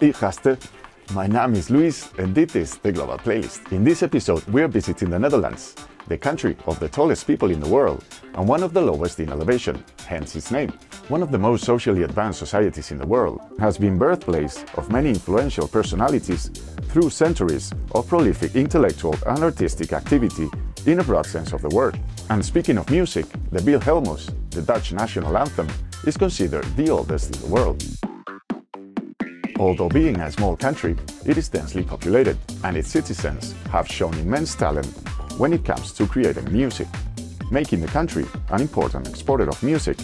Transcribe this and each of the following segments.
Ich haste. My name is Luis, and this is the Global Playlist. In this episode, we are visiting the Netherlands, the country of the tallest people in the world, and one of the lowest in elevation, hence its name. One of the most socially advanced societies in the world, has been birthplace of many influential personalities through centuries of prolific intellectual and artistic activity in a broad sense of the word. And speaking of music, the Wilhelmus, the Dutch national anthem, is considered the oldest in the world. Although being a small country, it is densely populated, and its citizens have shown immense talent when it comes to creating music, making the country an important exporter of music,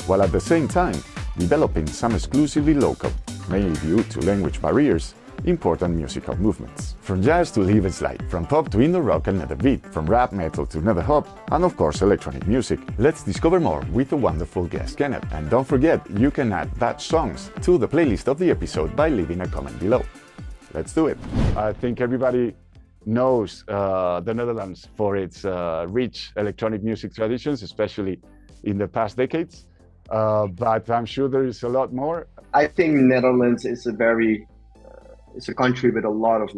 while at the same time developing some exclusively local, mainly due to language barriers, important musical movements. From jazz to Liebesleit, from pop to Indo rock and nether beat, from rap metal to nether hop, and of course electronic music. Let's discover more with a wonderful guest, Kenneth. And don't forget, you can add Dutch songs to the playlist of the episode by leaving a comment below. Let's do it. I think everybody knows the Netherlands for its rich electronic music traditions, especially in the past decades. But I'm sure there is a lot more. I think Netherlands is it's a country with a lot of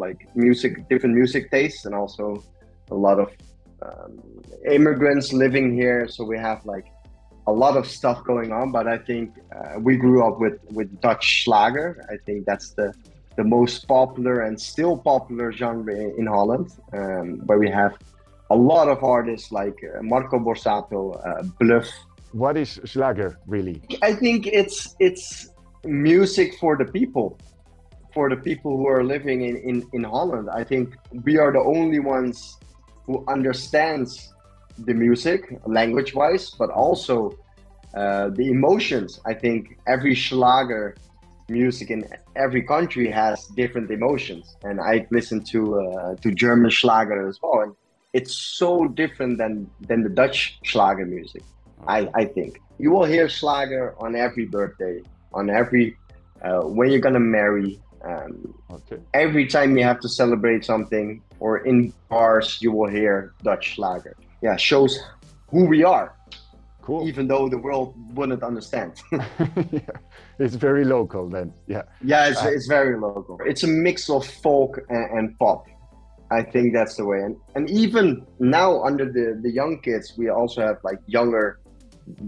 different music tastes, and also a lot of immigrants living here. So we have a lot of stuff going on. But I think we grew up with Dutch Schlager. I think that's the most popular and still popular genre in Holland, where we have a lot of artists like Marco Borsato, Bluff. What is Schlager, really? I think it's music for the people. For the people who are living in Holland. I think we are the only ones who understands the music language-wise, but also the emotions. I think every Schlager music in every country has different emotions, and I listen to German Schlager as well, and it's so different than the Dutch Schlager music. I think you will hear Schlager on every birthday, on every when you're gonna marry. Every time you have to celebrate something, or in bars, you will hear Dutch Schlager. Yeah, shows who we are. Cool. Even though the world wouldn't understand. Yeah. It's very local then. Yeah. Yeah, it's very local. It's a mix of folk and pop. I think that's the way. And even now, under the young kids, we also have younger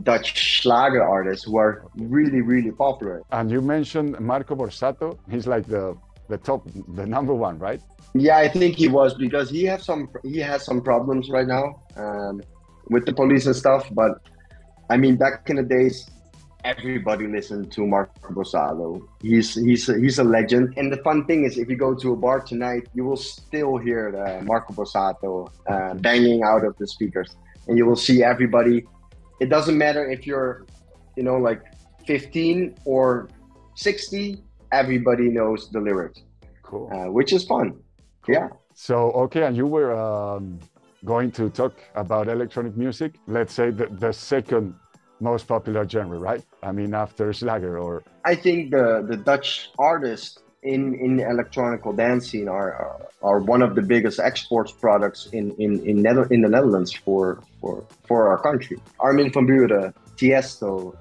Dutch Schlager artists who are really, really popular. And you mentioned Marco Borsato. He's like the top, the number one, right? Yeah, I think he was, because he has some problems right now with the police and stuff. But I mean, back in the days, everybody listened to Marco Borsato. He's a legend. And the fun thing is, if you go to a bar tonight, you will still hear Marco Borsato banging out of the speakers, and you will see everybody. It doesn't matter if you're, 15 or 60, everybody knows the lyrics. Cool. Which is fun. Cool. Yeah. So, okay, and you were going to talk about electronic music, let's say the second most popular genre, right? I mean, after Schlager or... I think the Dutch artists in electronic dance scene are one of the biggest exports products in the Netherlands for our country. Armin van Buuren, Tiesto,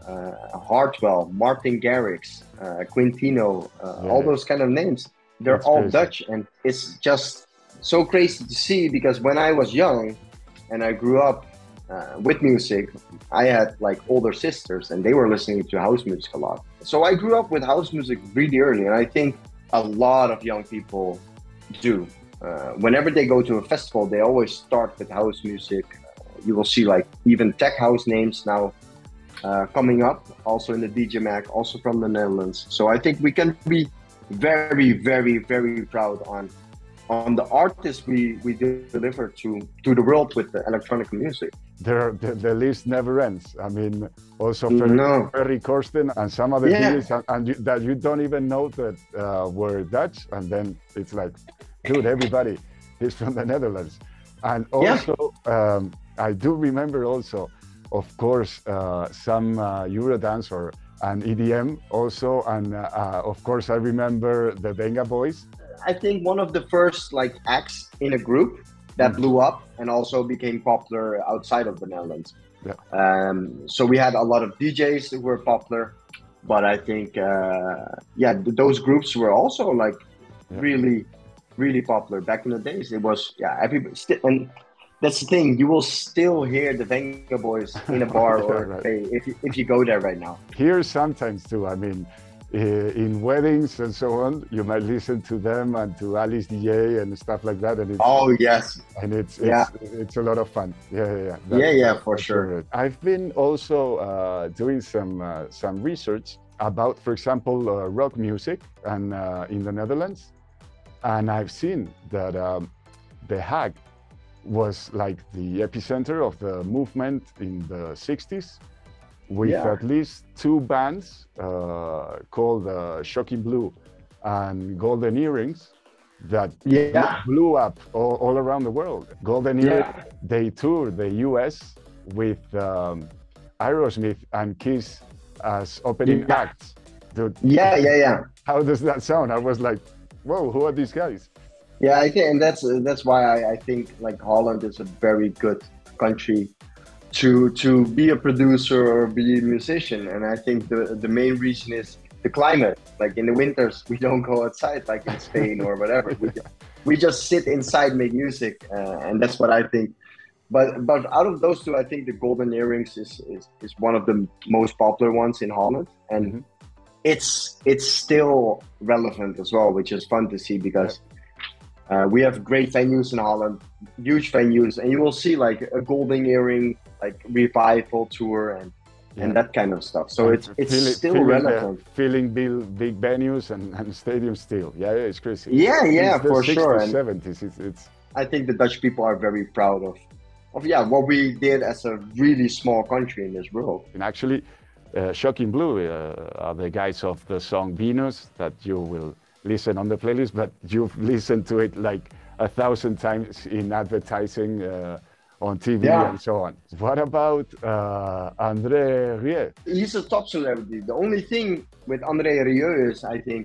Hartwell, Martin Garrix, Quintino, all those kind of names. They're all crazy. Dutch, and it's just so crazy to see, because when I was young and I grew up with music, I had older sisters, and they were listening to house music a lot. So I grew up with house music really early, and I think a lot of young people do. Whenever they go to a festival, they always start with house music. You will see even tech house names now coming up, also in the DJ Mag, also from the Netherlands. So I think we can be very, very, very proud on the artists we deliver to the world with the electronic music. The list never ends. I mean, also Ferry Corsten and some other DJs and that you don't even know that were Dutch, and then it's dude, everybody is from the Netherlands. And also, I do remember also, of course, some Eurodance and EDM also, and of course I remember the Venga Boys. I think one of the first acts in a group that blew up and also became popular outside of the Netherlands. Yeah. So we had a lot of DJs who were popular. But I think, yeah, those groups were also like Yeah. really, really popular back in the days. It was, yeah, everybody still, and that's the thing. You will still hear the Venga Boys in a bar or Yeah, a right. cafe if you go there right now. Here sometimes too. I mean, in weddings and so on, you might listen to them and to Alice DJ and stuff like that, and Oh yes, yeah, it's a lot of fun. Yeah, yeah, yeah. yeah, yeah, for That's sure. really it. I've been also doing some research about, for example, rock music and in the Netherlands, and I've seen that The Hague was like the epicenter of the movement in the 60s, with Yeah, at least two bands called Shocking Blue and Golden Earrings that yeah, blew up all around the world. Golden Earrings, yeah, they toured the US with Aerosmith and Kiss as opening yeah, acts. Dude, yeah, yeah, yeah. how does that sound? I was like, whoa, who are these guys? Yeah, I think, and that's why I think like Holland is a very good country to be a producer or be a musician. And I think the main reason is the climate. Like in the winters, we don't go outside like in Spain or whatever. We just sit inside, make music, and that's what I think. But out of those two, I think the Golden Earrings is one of the most popular ones in Holland, and Mhm. it's still relevant as well, which is fun to see Yeah. because we have great venues in Holland, huge venues, and you will see like a Golden Earring like revival tour Yeah. and that kind of stuff. So And it's still relevant. filling big venues and stadiums still. Yeah, yeah, it's crazy. Yeah, Since yeah, the for sure. 60s, And 70s, it's I think the Dutch people are very proud of yeah what we did as a really small country in this world. and actually Shocking Blue are the guys of the song Venus that you will listen on the playlist, but you've listened to it like 1,000 times in advertising on TV Yeah, and so on. What about André Rieu? he's a top celebrity. The only thing with André Rieu is I think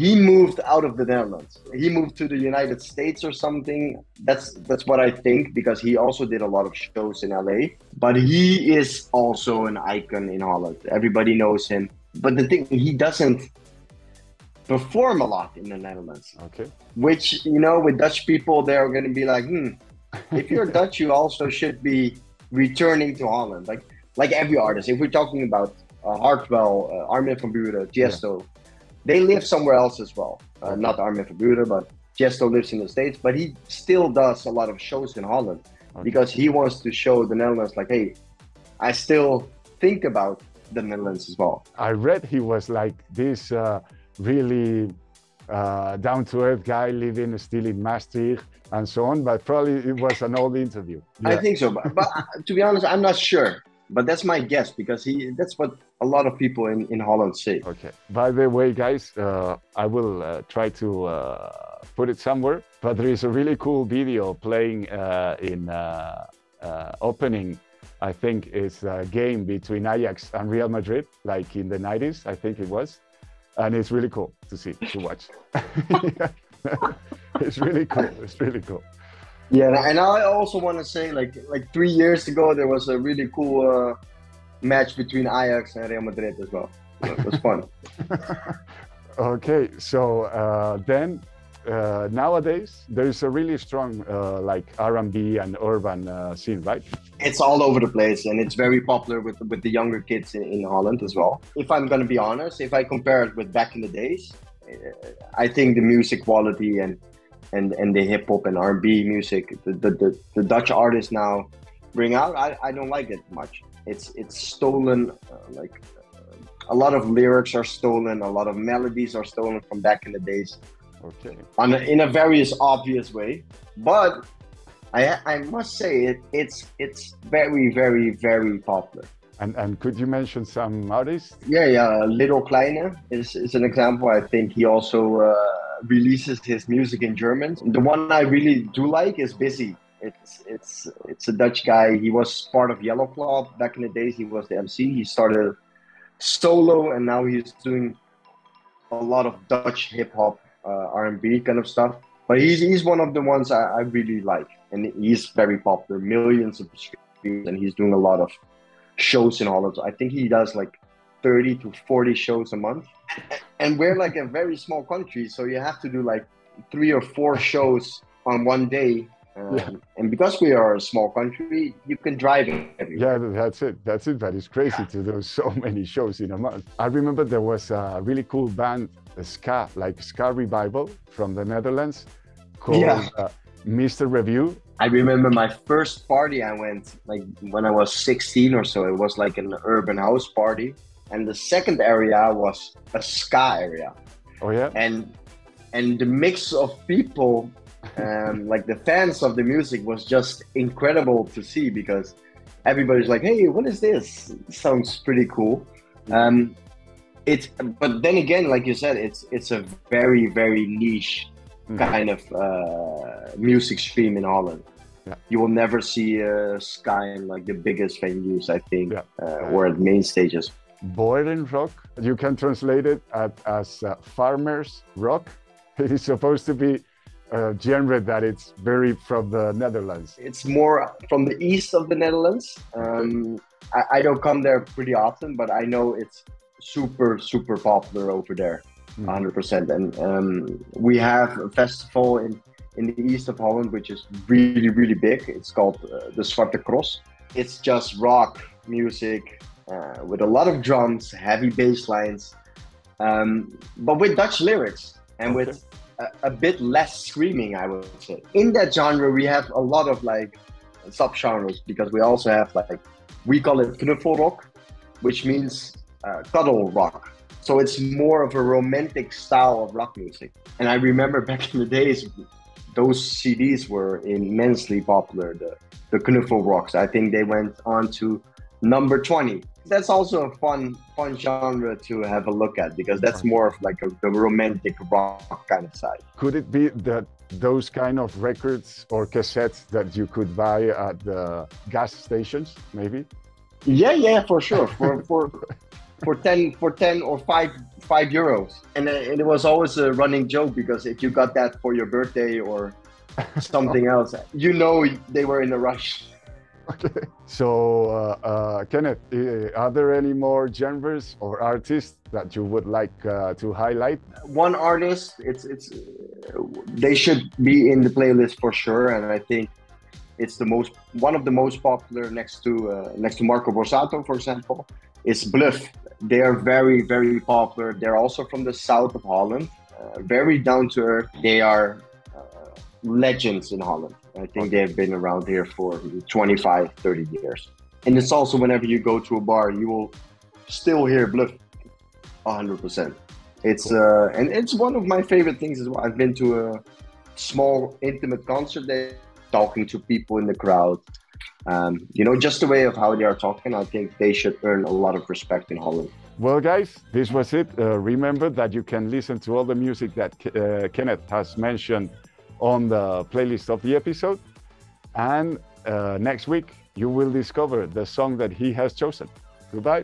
he moved out of the Netherlands. He moved to the United States or something. That's what I think because he also did a lot of shows in LA. But he is also an icon in Holland. Everybody knows him. But the thing he doesn't perform a lot in the Netherlands, Okay. which with Dutch people they're going to be like, if you're Dutch, you also should be returning to Holland. Like every artist. If we're talking about Hartwell, Armin van Buuren, Tiesto. They live somewhere else as well. Not Armin van Buuren, but Tiesto lives in the States. But he still does a lot of shows in Holland because he wants to show the Netherlands, like, hey, I still think about the Netherlands as well. I read he was like this really down-to-earth guy living still in Maastricht and so on, but probably it was an old interview. I Yeah. think so, but to be honest, I'm not sure. But that's my guess because that's what a lot of people in Holland say. Okay. By the way, guys, I will try to put it somewhere, but there is a really cool video playing in opening, I think it's a game between Ajax and Real Madrid, like in the 90s, I think it was. And it's really cool to see, to watch. It's really cool. It's really cool. Yeah, and I also want to say, like 3 years ago, there was a really cool match between Ajax and Real Madrid as well. So it was fun. Okay, so then nowadays there's a really strong like R&B and urban scene, right? It's all over the place, and it's very popular with the younger kids in Holland as well. If I'm gonna be honest, if I compare it with back in the days, I think the music quality and the hip hop and R&B music the Dutch artists now bring out, I don't like it much. It's stolen, a lot of lyrics are stolen, a lot of melodies are stolen from back in the days. Okay. In a various obvious way, but I must say it's very very very popular. And could you mention some artists? Yeah, Little Kleine is an example. I think he also releases his music in German. The one I really do like is Busy. It's a Dutch guy. He was part of Yellow Claw back in the days. He was the MC. He started solo, and now he's doing a lot of Dutch hip hop, R&B kind of stuff. But he's one of the ones I really like, and he's very popular. Millions of streams, and he's doing a lot of shows in Holland. I think he does like 30 to 40 shows a month. And we're like a very small country, so you have to do like 3 or 4 shows on one day. Yeah. And because we are a small country, you can drive everywhere. Yeah, that's it. That's it. But it's crazy to do so many shows in a month. I remember there was a really cool band, ska, like Ska Revival from the Netherlands, called Mr. Review. I remember my first party I went, like when I was 16 or so. It was like an urban house party. And the second area was a ska area. Oh, yeah? And the mix of people, like the fans of the music, was just incredible to see, because everybody's like, hey, what is this? It sounds pretty cool. But then again, like you said, it's a very, very niche kind of music stream in Holland. Yeah. You will never see ska in like the biggest venues, I think, or at main stages. Boerenrock, you can translate it as farmers rock. It is supposed to be a genre that it's very from the Netherlands. It's more from the east of the Netherlands. I don't come there pretty often, but I know it's super, super popular over there, 100%. And we have a festival in the east of Holland, which is really, really big. It's called the Zwarte Cross. It's just rock music with a lot of drums, heavy bass lines, but with Dutch lyrics and with a bit less screaming, I would say. In that genre, we have a lot of like subgenres, because we also have like, we call it knuffelrock, which means cuddle rock. So it's more of a romantic style of rock music. And I remember back in the days, those CDs were immensely popular, the knuffel rocks. I think they went on to number 20. That's also a fun genre to have a look at, because that's more of like the romantic rock kind of side. Could it be that those kind of records or cassettes that you could buy at the gas stations, maybe? Yeah, for sure. For 10 or 5 euros. And it was always a running joke, because if you got that for your birthday or something else, you know they were in a rush. Okay. So, Kenneth, are there any more genres or artists that you would like to highlight? One artist, they should be in the playlist for sure, and I think it's one of the most popular next to Marco Borsato, for example, is Bluff. They are very, very popular. They're also from the south of Holland, very down to earth. They are legends in Holland. I think they've been around here for 25, 30 years. And it's also, whenever you go to a bar, you will still hear Bluff 100%. It's cool. And it's one of my favorite things as well. I've been to a small, intimate concert there, talking to people in the crowd. Just the way of how they are talking, I think they should earn a lot of respect in Holland. Well, guys, this was it. Remember that you can listen to all the music that Kenneth has mentioned on the playlist of the episode. And next week, you will discover the song that he has chosen. Goodbye.